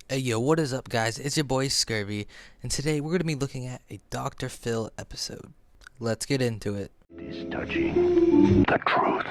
Hey yo, what is up guys? It's your boy Scurvy, and today we're going to be looking at a Dr. Phil episode. Let's get into it. Is touching the truth.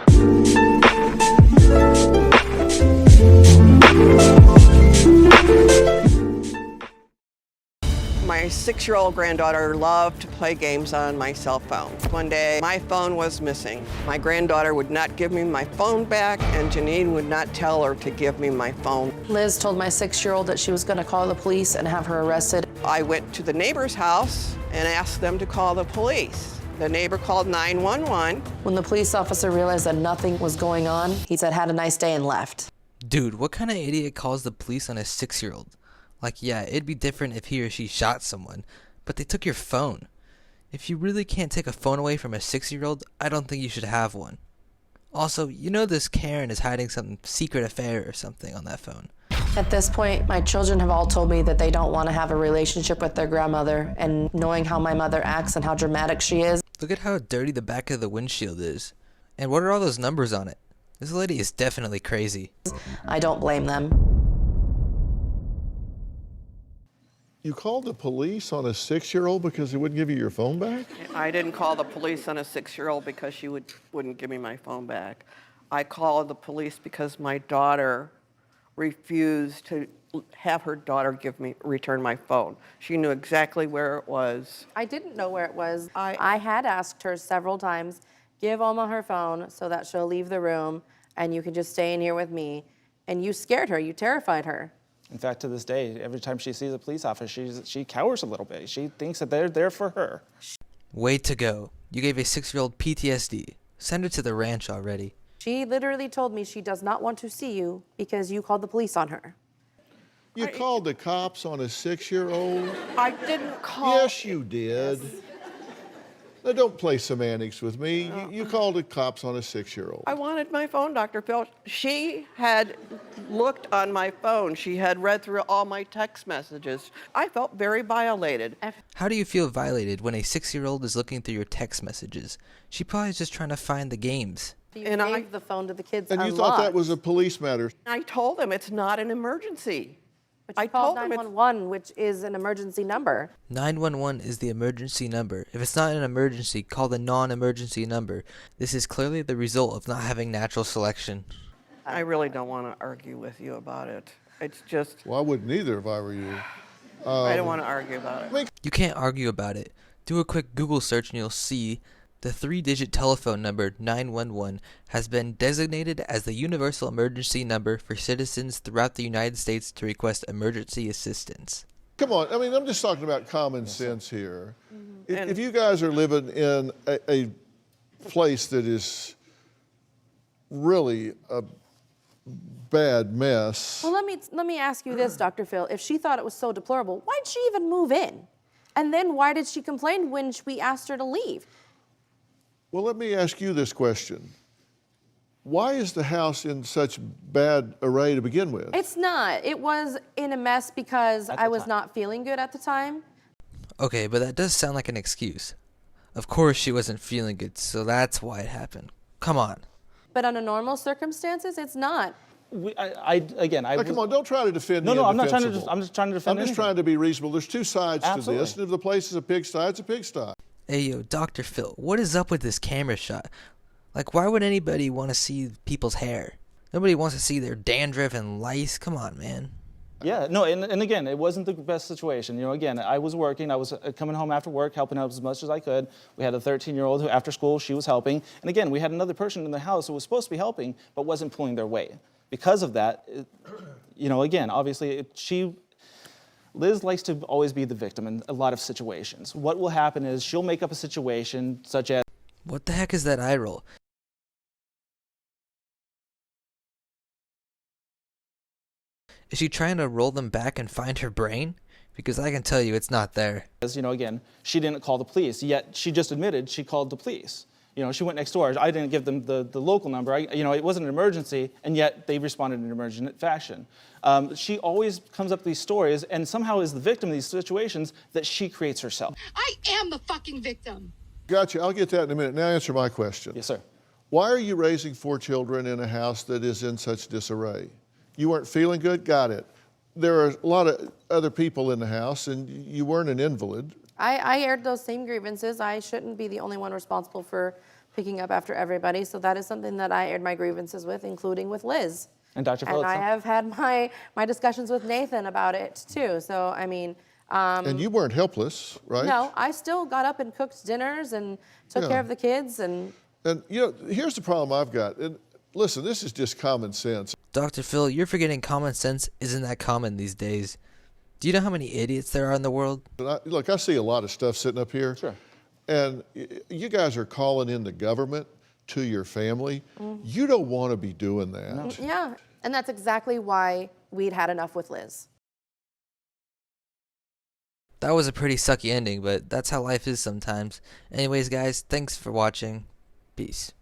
My 6-year-old granddaughter loved to play games on my cell phone. One day, my phone was missing. My granddaughter would not give me my phone back, and Janine would not tell her to give me my phone. Liz told my 6-year-old that she was going to call the police and have her arrested. I went to the neighbor's house and asked them to call the police. The neighbor called 911. When the police officer realized that nothing was going on, he said, "Had a nice day," and left. Dude, what kind of idiot calls the police on a 6-year-old? Like, yeah, it'd be different if he or she shot someone, but they took your phone. If you really can't take a phone away from a 6-year-old, I don't think you should have one. Also, you know this Karen is hiding some secret affair or something on that phone. At this point, my children have all told me that they don't want to have a relationship with their grandmother, and knowing how my mother acts and how dramatic she is. Look at how dirty the back of the windshield is. And what are all those numbers on it? This lady is definitely crazy. I don't blame them. You called the police on a 6-year-old because he wouldn't give you your phone back? I didn't call the police on a 6-year-old because she wouldn't give me my phone back. I called the police because my daughter refused to have her daughter return my phone. She knew exactly where it was. I didn't know where it was. I had asked her several times, give Alma her phone so that she'll leave the room and you can just stay in here with me. And you scared her, you terrified her. In fact, to this day, every time she sees a police officer, she cowers a little bit. She thinks that they're there for her. Way to go. You gave a 6-year-old PTSD. Send her to the ranch already. She literally told me she does not want to see you because you called the police on her. You called the cops on a 6-year-old? I didn't call. Yes, you did. Now, don't play semantics with me. You called the cops on a 6-year-old. I wanted my phone, Dr. Phil. She had looked on my phone. She had read through all my text messages. I felt very violated. How do you feel violated when a 6-year-old is looking through your text messages? She probably is just trying to find the games. You And gave the phone to the kids And you unlocked. thought that was a police matter. I told them it's not an emergency. But you I called told them it's 911, which is an emergency number. 911 is the emergency number. If it's not an emergency, call the non-emergency number. This is clearly the result of not having natural selection. I really don't want to argue with you about it. It's just, Well, I wouldn't either if I were you. I don't want to argue about it. You can't argue about it. Do a quick Google search and you'll see the 3-digit telephone number 911 has been designated as the universal emergency number for citizens throughout the United States to request emergency assistance. Come on, I mean, I'm just talking about common sense here. If you guys are living in a place that is really a bad mess. Well, let me ask you this, Dr. Phil. If she thought it was so deplorable, why'd she even move in? And then why did she complain when we asked her to leave? Well, let me ask you this question. Why is the house in such bad array to begin with? It's not. It was in a mess because I was not feeling good at the time. Okay, but that does sound like an excuse. Of course she wasn't feeling good, so that's why it happened. Come on. But under normal circumstances, it's not. Now, come on, don't try to defend the No, I'm not trying to. indefensible. I'm just trying to defend. I'm just trying to be reasonable. There's two sides to Absolutely. this, and if the place is a pigsty, it's a pigsty. Hey yo, Dr. Phil, what is up with this camera shot? Like, why would anybody want to see people's hair? Nobody wants to see their dandruff and lice. Come on, man. Yeah, no, and again, it wasn't the best situation. You know, again, I was working. I was coming home after work, helping out as much as I could. We had a 13-year-old who, after school, she was helping. And again, we had another person in the house who was supposed to be helping, but wasn't pulling their weight. Because of that, you know, again, obviously, Liz likes to always be the victim in a lot of situations. What will happen is she'll make up a situation such as, What the heck is that eye roll? Is she trying to roll them back and find her brain? Because I can tell you it's not there. you know, again, she didn't call the police, yet she just admitted she called the police. You know, she went next door. I didn't give them the local number. You know, it wasn't an emergency, and yet they responded in an emergent fashion. She always comes up with these stories and somehow is the victim of these situations that she creates herself. I am the fucking victim. Gotcha, I'll get that in a minute. Now answer my question. Yes, sir. Why are you raising 4 children in a house that is in such disarray? You weren't feeling good? Got it. there are a lot of other people in the house, and you weren't an invalid. I aired those same grievances. I shouldn't be the only one responsible for picking up after everybody. So that is something that I aired my grievances with, including with Liz. And Dr. And Phillips. I have had my discussions with Nathan about it too. So, I mean, And you weren't helpless, right? no, I still got up and cooked dinners and took care of the kids. And Here's the problem I've got. And listen, this is just common sense. Dr. Phil, you're forgetting common sense isn't that common these days. Do you know how many idiots there are in the world? And I see a lot of stuff sitting up here. Sure. And you guys are calling in the government to your family. You don't want to be doing that. No. yeah, and that's exactly why we'd had enough with Liz. That was a pretty sucky ending, but that's how life is sometimes. Anyways, guys, thanks for watching. Peace.